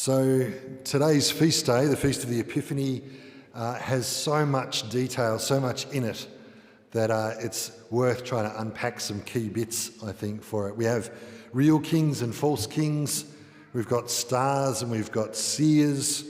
So today's feast day, the Feast of the Epiphany, has so much detail, so much in it, that it's worth trying to unpack some key bits, I think, for it. We have real kings and false kings. We've got stars and we've got seers.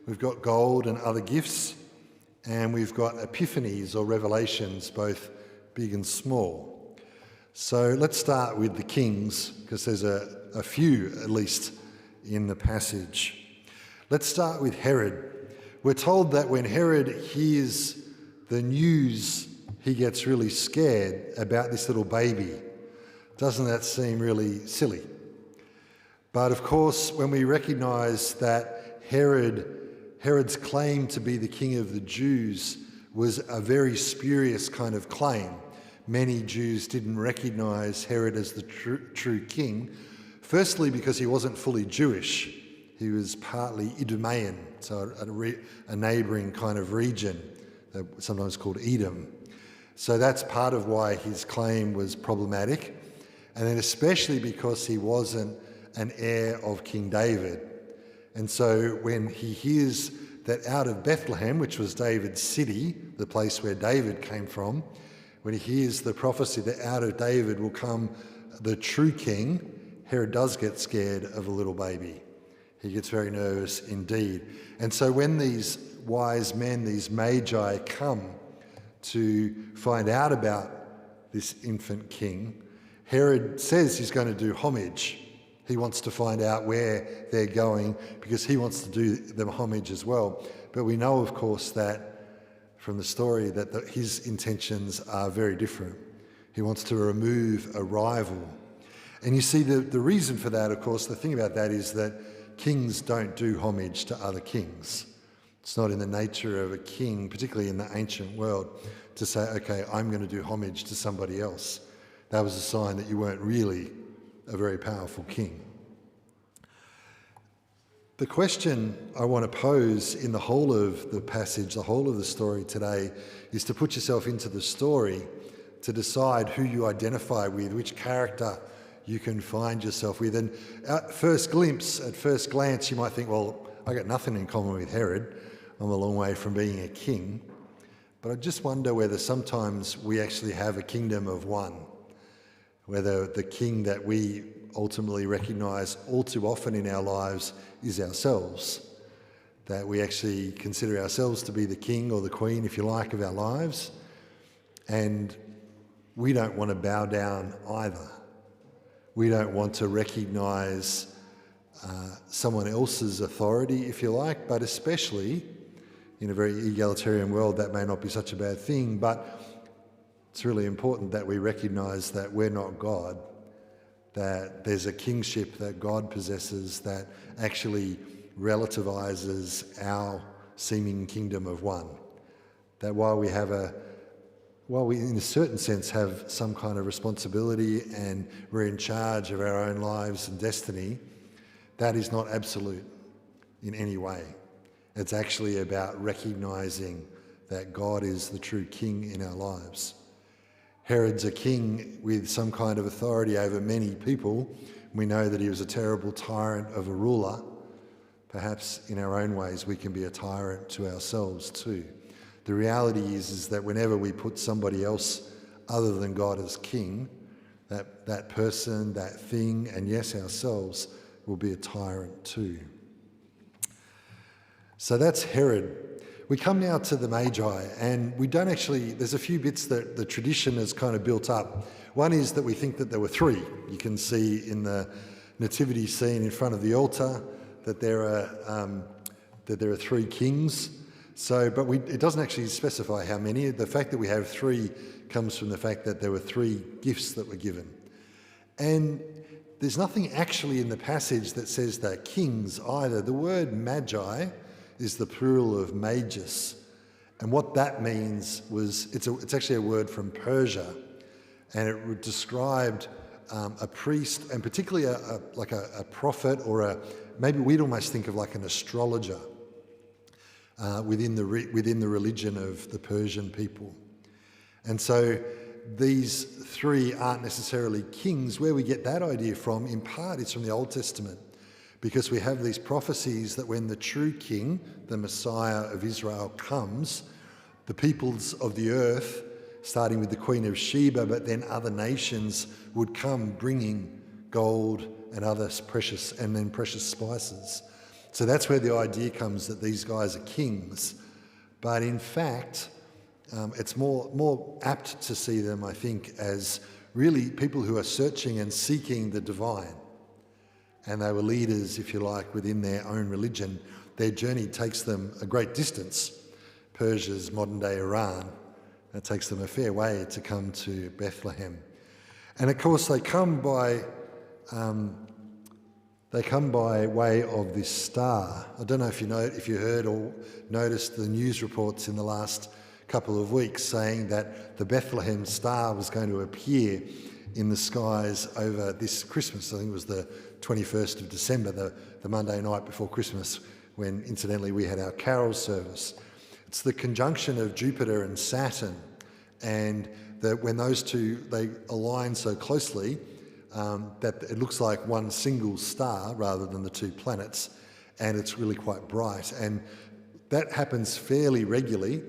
We've got gold and other gifts. And we've got epiphanies or revelations, both big and small. So let's start with the kings, because there's a few, at least, in the passage. Let's start with Herod. We're told that when Herod hears the news, he gets really scared about this little baby. Doesn't that seem really silly? But of course, when we recognise that Herod's claim to be the king of the Jews was a very spurious kind of claim. Many Jews didn't recognise Herod as the true king. Firstly, because he wasn't fully Jewish. He was partly Idumean, so a neighbouring kind of region, sometimes called Edom. So that's part of why his claim was problematic. And then especially because he wasn't an heir of King David. And so when he hears that out of Bethlehem, which was David's city, the place where David came from, when he hears the prophecy that out of David will come the true king, Herod does get scared of a little baby. He gets very nervous indeed. And so when these wise men, these Magi, come to find out about this infant king, Herod says he's going to do homage. He wants to find out where they're going because he wants to do them homage as well. But we know, of course, that from the story that his intentions are very different. He wants to remove a rival. And you see, the reason for that, of course, the thing about that is that kings don't do homage to other kings. It's not in the nature of a king, particularly in the ancient world, to say, okay, I'm going to do homage to somebody else. That was a sign that you weren't really a very powerful king. The question I want to pose in the whole of the passage, the whole of the story today, is to put yourself into the story to decide who you identify with, which character you can find yourself with. And at first glance, you might think, well, I got nothing in common with Herod. I'm a long way from being a king. But I just wonder whether sometimes we actually have a kingdom of one, whether the king that we ultimately recognise all too often in our lives is ourselves, that we actually consider ourselves to be the king or the queen, if you like, of our lives, and we don't want to bow down either. We don't want to recognise someone else's authority, if you like, but especially in a very egalitarian world, that may not be such a bad thing, but it's really important that we recognise that we're not God, that there's a kingship that God possesses that actually relativises our seeming kingdom of one. That while we in a certain sense have some kind of responsibility and we're in charge of our own lives and destiny, that is not absolute in any way. It's actually about recognising that God is the true king in our lives. Herod's a king with some kind of authority over many people. We know that he was a terrible tyrant of a ruler. Perhaps in our own ways we can be a tyrant to ourselves too. The reality is that whenever we put somebody else other than God as king, that person, that thing, and yes, ourselves, will be a tyrant too. So that's Herod. We come now to the Magi, and we don't actually, there's a few bits that the tradition has kind of built up. One is that we think that there were three. You can see in the nativity scene in front of the altar that there are three kings. So, but it doesn't actually specify how many. The fact that we have three comes from the fact that there were three gifts that were given. And there's nothing actually in the passage that says they're kings either. The word Magi is the plural of magus. And what that means was, it's actually a word from Persia. And it described a priest, and particularly a prophet, or maybe we'd almost think of like an astrologer. Within the religion of the Persian people. And so these three aren't necessarily kings. Where we get that idea from, in part, it's from the Old Testament. because we have these prophecies that when the true king, the Messiah of Israel, comes, the peoples of the earth, starting with the Queen of Sheba, but then other nations would come bringing gold and other precious spices. So that's where the idea comes that these guys are kings. But in fact, it's more apt to see them, I think, as really people who are searching and seeking the divine. And they were leaders, if you like, within their own religion. Their journey takes them a great distance. Persia's modern-day Iran. It takes them a fair way to come to Bethlehem. And of course, they come by way of this star. I don't know if you heard or noticed the news reports in the last couple of weeks saying that the Bethlehem star was going to appear in the skies over this Christmas. I think it was the 21st of December, the Monday night before Christmas, when incidentally we had our carol service. It's the conjunction of Jupiter and Saturn, and that when those two, they align so closely that it looks like one single star rather than the two planets, and it's really quite bright. And that happens fairly regularly,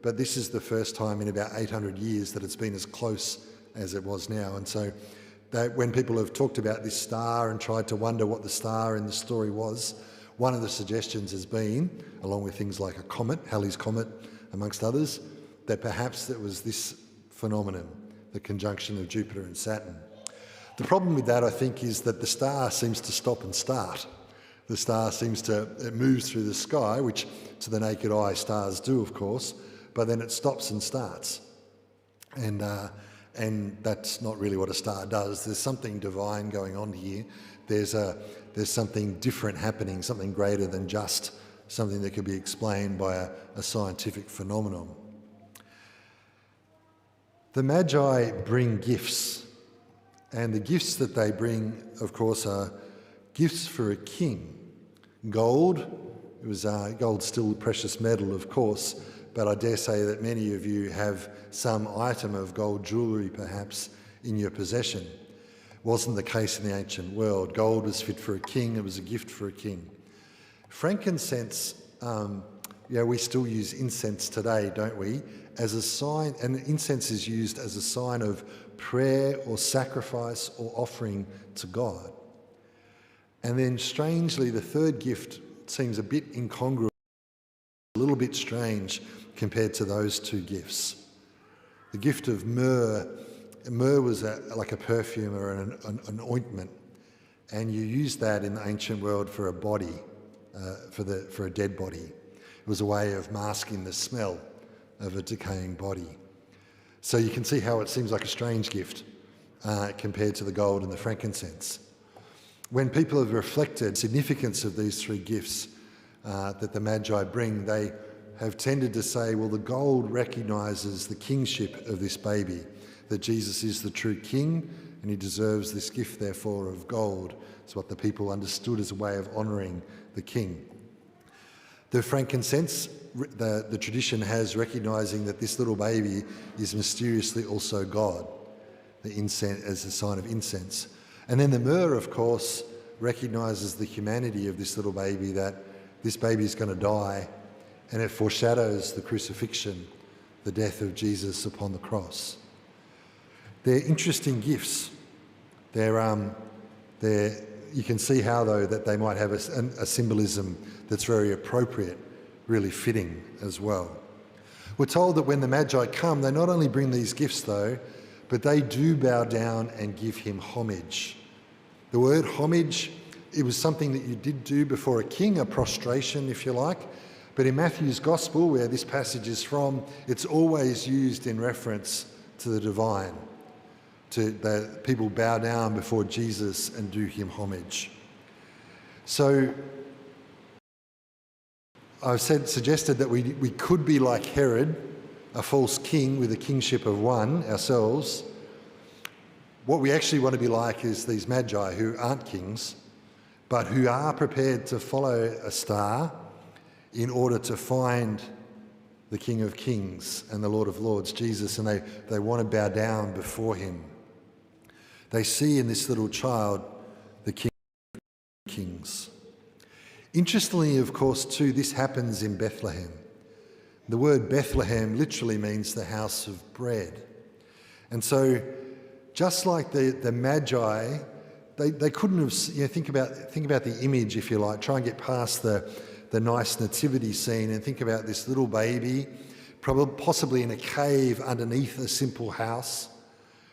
but this is the first time in about 800 years that it's been as close as it was now. And so when people have talked about this star and tried to wonder what the star in the story was, one of the suggestions has been, along with things like a comet, Halley's Comet, amongst others, that perhaps it was this phenomenon, the conjunction of Jupiter and Saturn. The problem with that, I think, is that the star seems to stop and start. The star it moves through the sky, which to the naked eye stars do, of course, but then it stops and starts. And that's not really what a star does. There's something divine going on here. There's something different happening, something greater than just something that could be explained by a scientific phenomenon. The Magi bring gifts, and the gifts that they bring, of course, are gifts for a king. Gold, gold's still a precious metal, of course, but I dare say that many of you have some item of gold jewellery, perhaps, in your possession. It wasn't the case in the ancient world. Gold was fit for a king, it was a gift for a king. Frankincense, we still use incense today, don't we? As a sign, and incense is used as a sign of prayer or sacrifice or offering to God. And then strangely, the third gift seems a bit incongruous, a little bit strange compared to those two gifts. The gift of myrrh was like a perfume or an ointment, and you used that in the ancient world for a body, for a dead body. It was a way of masking the smell of a decaying body. So you can see how it seems like a strange gift compared to the gold and the frankincense. When people have reflected the significance of these three gifts that the Magi bring, they have tended to say, well, the gold recognises the kingship of this baby, that Jesus is the true king and he deserves this gift, therefore, of gold. It's what the people understood as a way of honouring the king. The frankincense, the tradition has recognising that this little baby is mysteriously also God, the incense as a sign of incense. And then the myrrh, of course, recognises the humanity of this little baby, that this baby is going to die, and it foreshadows the crucifixion, the death of Jesus upon the cross. They're interesting gifts. You can see how, though, that they might have a symbolism that's very appropriate, really fitting as well. We're told that when the Magi come, they not only bring these gifts, though, but they do bow down and give him homage. The word homage, it was something that you did do before a king, a prostration, if you like. But in Matthew's Gospel, where this passage is from, it's always used in reference to the divine. The people bow down before Jesus and do him homage. So I've suggested that we could be like Herod, a false king with a kingship of one ourselves. What we actually want to be like is these Magi who aren't kings, but who are prepared to follow a star in order to find the King of Kings and the Lord of Lords, Jesus, and they want to bow down before him. They see in this little child the King of Kings. Interestingly, of course, too, this happens in Bethlehem. The word Bethlehem literally means the house of bread. And so just like the Magi, they couldn't have, think about the image, if you like, try and get past the nice nativity scene and think about this little baby, possibly in a cave underneath a simple house.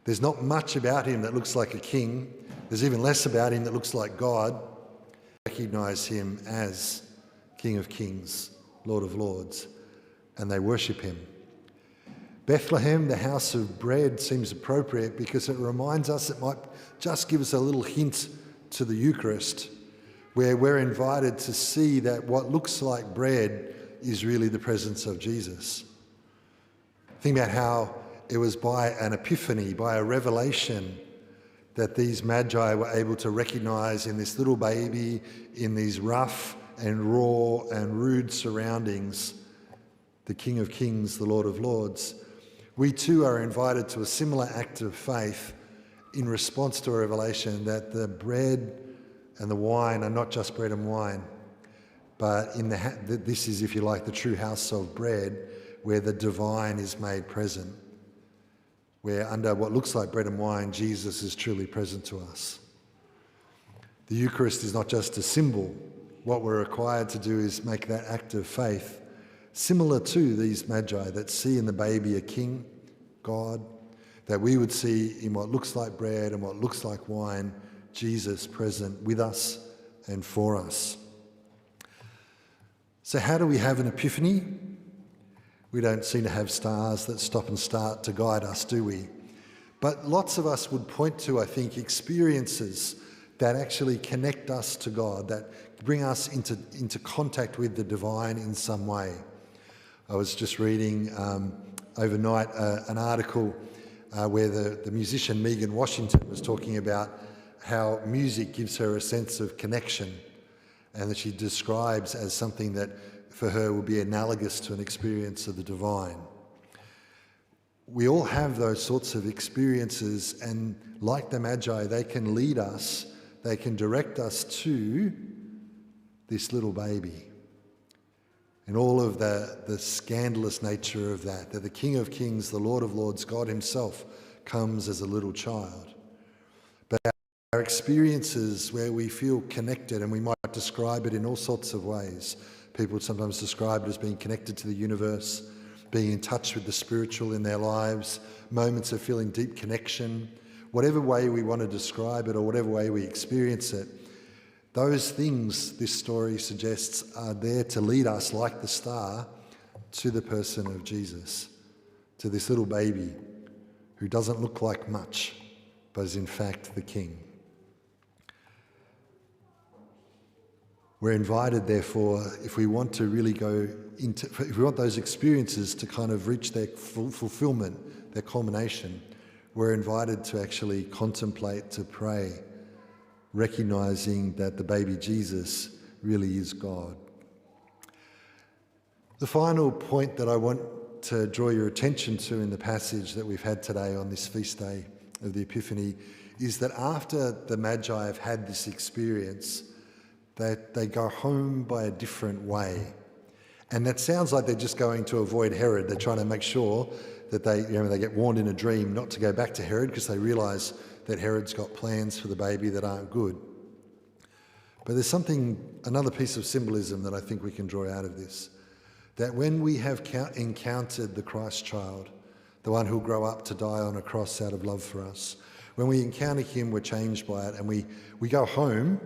There's not much about him that looks like a king. There's even less about him that looks like God. Recognise him as King of Kings, Lord of Lords, and they worship him. Bethlehem, the house of bread, seems appropriate because it reminds us, it might just give us a little hint to the Eucharist, where we're invited to see that what looks like bread is really the presence of Jesus. Think about how it was by an epiphany, by a revelation, that these Magi were able to recognise in this little baby, in these rough and raw and rude surroundings, the King of Kings, the Lord of Lords. We too are invited to a similar act of faith in response to a revelation that the bread and the wine are not just bread and wine, but this is, if you like, the true house of bread, where the divine is made present, where under what looks like bread and wine, Jesus is truly present to us. The Eucharist is not just a symbol. What we're required to do is make that act of faith similar to these Magi that see in the baby a king, God, that we would see in what looks like bread and what looks like wine, Jesus present with us and for us. So how do we have an epiphany? We don't seem to have stars that stop and start to guide us, do we? But lots of us would point to, I think, experiences that actually connect us to God, that bring us into contact with the divine in some way. I was just reading overnight an article where the musician Megan Washington was talking about how music gives her a sense of connection, and that she describes as something that for her will be analogous to an experience of the divine. We all have those sorts of experiences, and like the Magi, they can lead us, they can direct us to this little baby. And all of the scandalous nature of that the King of Kings, the Lord of Lords, God himself, comes as a little child. But our experiences where we feel connected, and we might describe it in all sorts of ways. People sometimes describe it as being connected to the universe, being in touch with the spiritual in their lives, moments of feeling deep connection. Whatever way we want to describe it or whatever way we experience it, those things, this story suggests, are there to lead us, like the star, to the person of Jesus, to this little baby who doesn't look like much, but is in fact the King. We're invited, therefore, if we want to really if we want those experiences to kind of reach their fulfillment, their culmination, we're invited to actually contemplate, to pray, recognising that the baby Jesus really is God. The final point that I want to draw your attention to in the passage that we've had today on this feast day of the Epiphany is that after the Magi have had this experience, that they go home by a different way. And that sounds like they're just going to avoid Herod. They're trying to make sure that they get warned in a dream not to go back to Herod, because they realise that Herod's got plans for the baby that aren't good. But there's another piece of symbolism that I think we can draw out of this, that when we have encountered the Christ child, the one who'll grow up to die on a cross out of love for us, when we encounter him, we're changed by it, and we go home.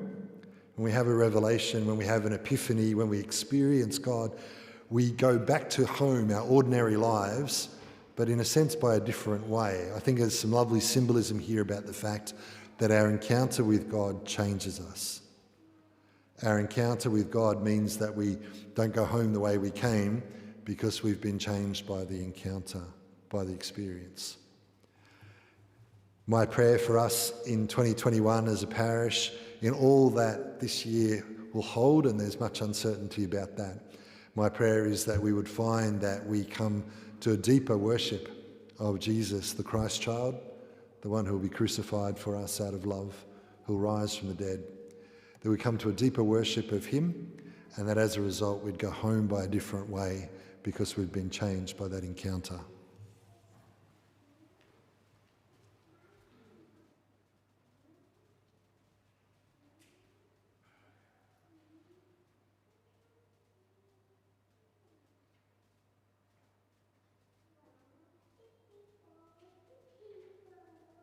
When we have a revelation, when we have an epiphany, when we experience God, we go back to home, our ordinary lives, but in a sense by a different way. I think there's some lovely symbolism here about the fact that our encounter with God changes us. Our encounter with God means that we don't go home the way we came, because we've been changed by the encounter, by the experience. My prayer for us in 2021 as a parish, in all that this year will hold, and there's much uncertainty about that, my prayer is that we would find that we come to a deeper worship of Jesus, the Christ child, the one who will be crucified for us out of love, who will rise from the dead, that we come to a deeper worship of him, and that as a result we'd go home by a different way because we've been changed by that encounter.